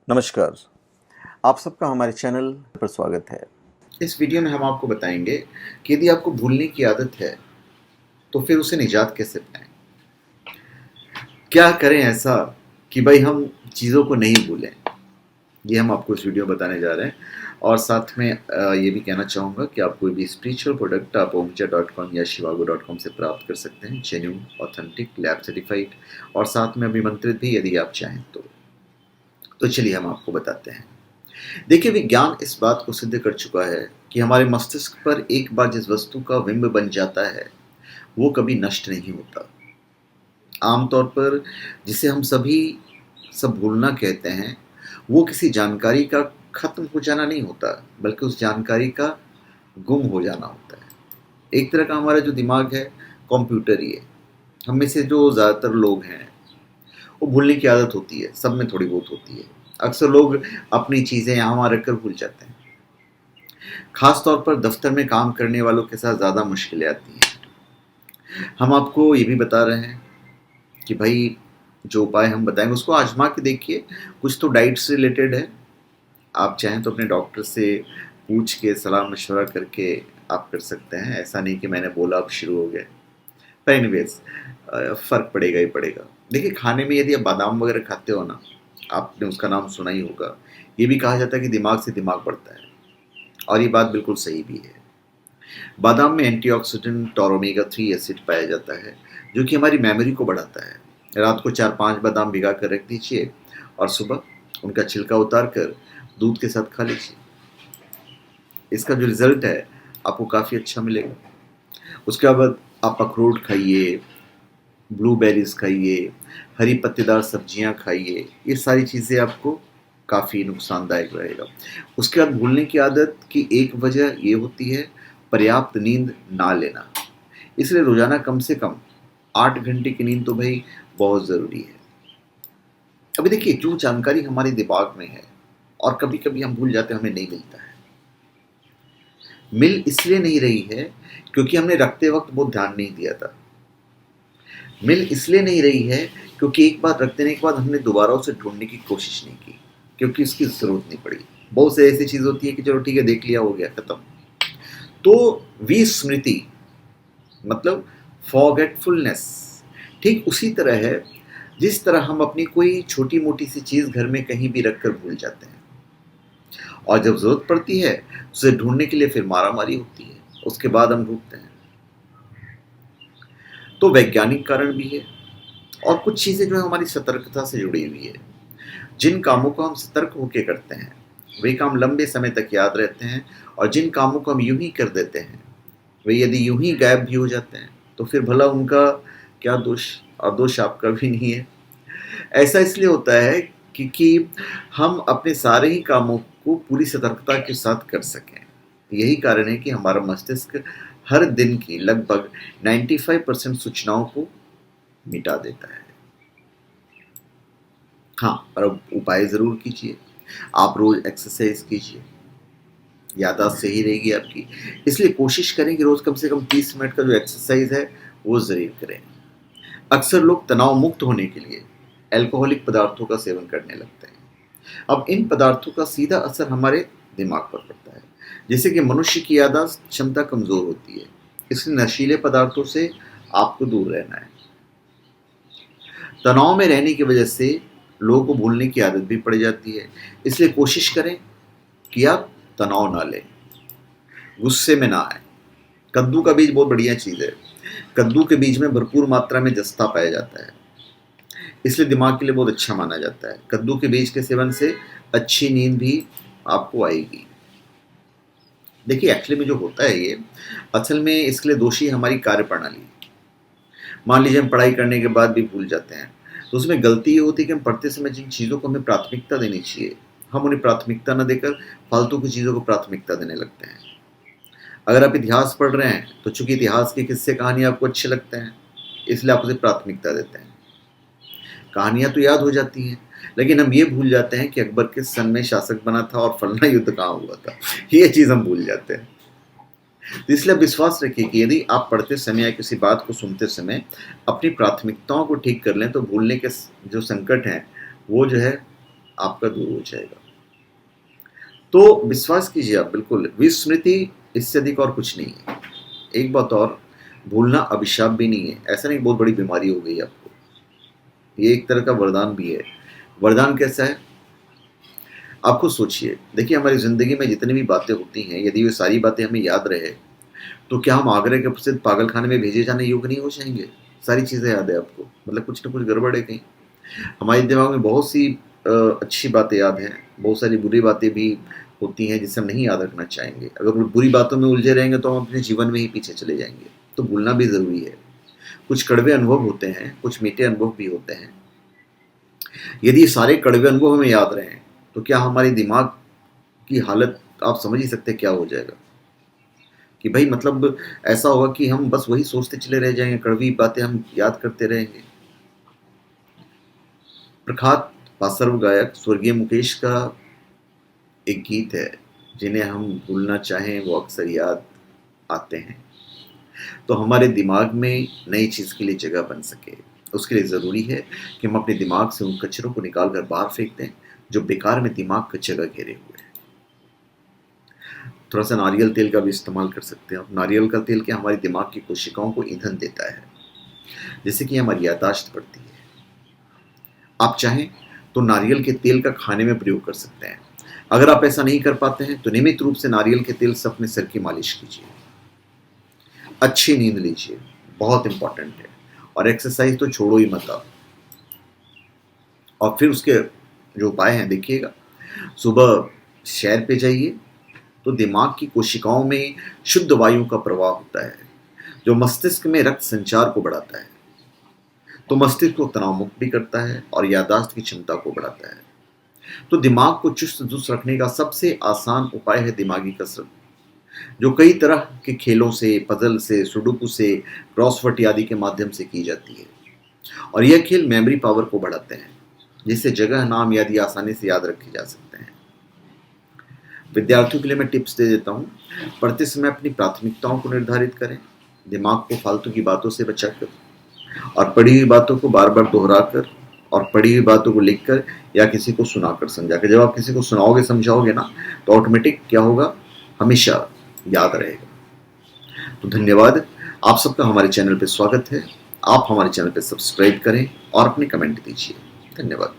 नमस्कार। आप सबका हमारे चैनल पर स्वागत है। इस वीडियो में हम आपको बताएंगे कि यदि आपको भूलने की आदत है तो फिर उसे निजात कैसे पाएं। क्या करें ऐसा कि भाई हम चीज़ों को नहीं भूलें, ये हम आपको इस वीडियो में बताने जा रहे हैं। और साथ में ये भी कहना चाहूँगा कि आप कोई भी स्पिरिचुअल प्रोडक्ट आप omja.com या shivago.com से प्राप्त कर सकते हैं, जेन्युइन, ऑथेंटिक, लैब सर्टिफाइड और साथ में अभिमंत्रित भी यदि आप चाहें तो चलिए हम आपको बताते हैं। देखिए, विज्ञान इस बात को सिद्ध कर चुका है कि हमारे मस्तिष्क पर एक बार जिस वस्तु का बिंब बन जाता है वो कभी नष्ट नहीं होता। आमतौर पर जिसे हम सभी सब भूलना कहते हैं, वो किसी जानकारी का खत्म हो जाना नहीं होता, बल्कि उस जानकारी का गुम हो जाना होता है। एक तरह का हमारा जो दिमाग है कंप्यूटर ही है। हम में से जो ज़्यादातर लोग हैं वो भूलने की आदत होती है, सब में थोड़ी बहुत होती है। अक्सर लोग अपनी चीज़ें यहाँ वहाँ रख कर भूल जाते हैं। खास तौर पर दफ्तर में काम करने वालों के साथ ज़्यादा मुश्किलें आती हैं। हम आपको ये भी बता रहे हैं कि भाई जो उपाय हम बताएंगे उसको आजमा के देखिए। कुछ तो डाइट से रिलेटेड है, आप चाहें तो अपने डॉक्टर से पूछ के सलाह मशवरा करके आप कर सकते हैं। ऐसा नहीं कि मैंने बोला अब शुरू हो गए। पर एनीवेज फ़र्क पड़ेगा ही पड़ेगा। देखिए, खाने में यदि आप बादाम वगैरह खाते हो ना, आपने उसका नाम सुना ही होगा। ये भी कहा जाता है कि दिमाग से दिमाग बढ़ता है, और ये बात बिल्कुल सही भी है। बादाम में एंटीऑक्सीडेंट और ओमेगा 3 एसिड पाया जाता है, जो कि हमारी मेमोरी को बढ़ाता है। रात को 4-5 बादाम भिगा कर रख दीजिए और सुबह उनका छिलका उतार कर दूध के साथ खा लीजिए। इसका जो रिजल्ट है आपको काफ़ी अच्छा मिलेगा। उसके बाद आप अखरोट खाइए, ब्लूबेरीज खाइए, हरी पत्तेदार सब्जियां खाइए। ये सारी चीज़ें आपको काफ़ी नुकसानदायक रहेगा। उसके बाद भूलने की आदत की एक वजह ये होती है पर्याप्त नींद ना लेना। इसलिए रोज़ाना कम से कम 8 घंटे की नींद तो भाई बहुत ज़रूरी है। अभी देखिए, जो जानकारी हमारे दिमाग में है और कभी कभी हम भूल जाते हैं, हमें नहीं मिलता है। मिल इसलिए नहीं रही है क्योंकि हमने रखते वक्त बहुत ध्यान नहीं दिया था। मिल इसलिए नहीं रही है क्योंकि एक बार रख देने के बाद हमने दोबारा उसे ढूंढने की कोशिश नहीं की, क्योंकि उसकी ज़रूरत नहीं पड़ी। बहुत से ऐसी चीज़ होती है कि चलो ठीक है, देख लिया, हो गया, ख़त्म। तो विस्मृति मतलब फॉरगेटफुलनेस ठीक उसी तरह है जिस तरह हम अपनी कोई छोटी मोटी सी चीज़ घर में कहीं भी रख कर भूल जाते हैं, और जब ज़रूरत पड़ती है उसे ढूंढने के लिए फिर मारामारी होती है, उसके बाद हम ढूंढते हैं। तो वैज्ञानिक कारण भी है, और कुछ चीज़ें जो है हमारी सतर्कता से जुड़ी हुई है। जिन कामों को हम सतर्क होकर करते हैं वे काम लंबे समय तक याद रहते हैं, और जिन कामों को हम यूं ही कर देते हैं वे यदि यूं ही गायब भी हो जाते हैं तो फिर भला उनका क्या दोष, और दोष आपका भी नहीं है। ऐसा इसलिए होता है क्योंकि हम अपने सारे ही कामों को पूरी सतर्कता के साथ कर सकें। यही कारण है कि हमारा मस्तिष्क हर दिन की लगभग 95% सूचनाओं को मिटा देता है। हाँ, पर अब उपाय ज़रूर कीजिए। आप रोज़ एक्सरसाइज कीजिए, याददाश्त सही रहेगी आपकी। इसलिए कोशिश करें कि रोज़ कम से कम 30 मिनट का जो एक्सरसाइज है वो ज़रूर करें। अक्सर लोग तनाव मुक्त होने के लिए अल्कोहलिक पदार्थों का सेवन करने लगते हैं। अब इन पदार्थों का सीधा असर हमारे दिमाग पर पड़ता है, जिससे कि मनुष्य की याददाश्त क्षमता कमज़ोर होती है। इसलिए नशीले पदार्थों से आपको दूर रहना है। तनाव में रहने की वजह से लोगों को भूलने की आदत भी पड़ जाती है। इसलिए कोशिश करें कि आप तनाव ना लें, गुस्से में ना आए। कद्दू का बीज बहुत बढ़िया चीज़ है। कद्दू के बीज में भरपूर मात्रा में जस्ता पाया जाता है, इसलिए दिमाग के लिए बहुत अच्छा माना जाता है। कद्दू के बीज के सेवन से अच्छी नींद भी आपको आएगी। देखिए, एक्चुअली में जो होता है ये असल में इसके लिए दोषी हमारी कार्यप्रणाली। मान लीजिए हम पढ़ाई करने के बाद भी भूल जाते हैं, तो उसमें गलती ये होती है कि हम पढ़ते समय जिन चीज़ों को हमें प्राथमिकता देनी चाहिए हम उन्हें प्राथमिकता न देकर फालतू की चीज़ों को प्राथमिकता देने लगते हैं। अगर आप इतिहास पढ़ रहे हैं तो चूंकि इतिहास के किस्से कहानी आपको अच्छे लगते हैं, इसलिए आप उसे प्राथमिकता देते हैं। कहानियाँ तो याद हो जाती हैं, लेकिन हम ये भूल जाते हैं कि अकबर किस सन में शासक बना था और फलना युद्ध कहाँ हुआ था। ये चीज़ हम भूल जाते हैं। तो इसलिए आप विश्वास रखिए कि यदि आप पढ़ते समय या किसी बात को सुनते समय अपनी प्राथमिकताओं को ठीक कर लें तो भूलने के जो संकट हैं वो जो है आपका दूर हो जाएगा। तो विश्वास कीजिए आप, बिल्कुल विस्मृति इससे अधिक और कुछ नहीं है। एक बात और, भूलना अभिशाप भी नहीं है, ऐसा नहीं बहुत बड़ी बीमारी हो गई आपको, ये एक तरह का वरदान भी है। वरदान कैसा है, आपको सोचिए, देखिए हमारी ज़िंदगी में जितनी भी बातें होती हैं, यदि वो सारी बातें हमें याद रहे तो क्या हम आगरा के प्रसिद्ध पागलखाने में भेजे जाने योग्य नहीं हो जाएंगे? सारी चीज़ें याद है आपको, मतलब कुछ ना कुछ गड़बड़ है कहीं। हमारे दिमाग में बहुत सी अच्छी बातें याद हैं, बहुत सारी बुरी बातें भी होती हैं जिसे हम नहीं याद रखना चाहेंगे। अगर बुरी बातों में उलझे रहेंगे तो हम अपने जीवन में ही पीछे चले जाएंगे। तो भूलना भी ज़रूरी है। कुछ कड़वे अनुभव होते हैं, कुछ मीठे अनुभव भी होते हैं। यदि ये सारे कड़वे अनुभव हमें याद रहें तो क्या हमारे दिमाग की हालत आप समझ ही सकते हैं क्या हो जाएगा। कि भाई मतलब ऐसा होगा कि हम बस वही सोचते चले रह जाएंगे, कड़वी बातें हम याद करते रहेंगे। प्रख्यात पार्श्व गायक स्वर्गीय मुकेश का एक गीत है, जिन्हें हम भूलना चाहें वो अक्सर याद आते हैं। तो हमारे दिमाग में नई चीज़ के लिए जगह बन सके, उसके लिए ज़रूरी है कि हम अपने दिमाग से उन कचरों को निकाल कर बाहर फेंक दें जो बेकार में दिमाग का जगह घेरे हुए हैं। थोड़ा सा नारियल तेल का भी इस्तेमाल कर सकते हैं। नारियल का तेल क्या हमारे दिमाग की कोशिकाओं को ईंधन देता है, जिससे कि हमारी याददाश्त बढ़ती है। आप चाहें तो नारियल के तेल का खाने में प्रयोग कर सकते हैं। अगर आप ऐसा नहीं कर पाते हैं तो नियमित रूप से नारियल के तेल से अपने सिर की मालिश कीजिए। अच्छी नींद लीजिए, बहुत इंपॉर्टेंट है। और एक्सरसाइज तो छोड़ो ही मत आप। और फिर उसके जो उपाय हैं देखिएगा, सुबह सैर पे जाइए तो दिमाग की कोशिकाओं में शुद्ध वायु का प्रवाह होता है, जो मस्तिष्क में रक्त संचार को बढ़ाता है। तो मस्तिष्क को तनाव मुक्त भी करता है और याददाश्त की क्षमता को बढ़ाता है। तो दिमाग को चुस्त दुरुस्त रखने का सबसे आसान उपाय है दिमागी कसरत, जो कई तरह के खेलों से, पजल से, सुडोकू से, क्रॉसवर्ड आदि के माध्यम से की जाती है। और यह खेल मेमोरी पावर को बढ़ाते हैं, जिससे जगह, नाम आदि आसानी से याद रखे जा सकते हैं। विद्यार्थियों के लिए मैं टिप्स दे देता हूँ। पढ़ते समय अपनी प्राथमिकताओं को निर्धारित करें, दिमाग को फालतू की बातों से बचाकर, और पढ़ी हुई बातों को बार बार दोहराकर, और पढ़ी हुई बातों को लिखकर या किसी को सुनाकर समझाकर। जब आप किसी को सुनाओगे, समझाओगे ना, तो ऑटोमेटिक क्या होगा, हमेशा याद रहेगा। तो धन्यवाद, आप सबका हमारे चैनल पर स्वागत है। आप हमारे चैनल पर सब्सक्राइब करें और अपने कमेंट दीजिए। धन्यवाद।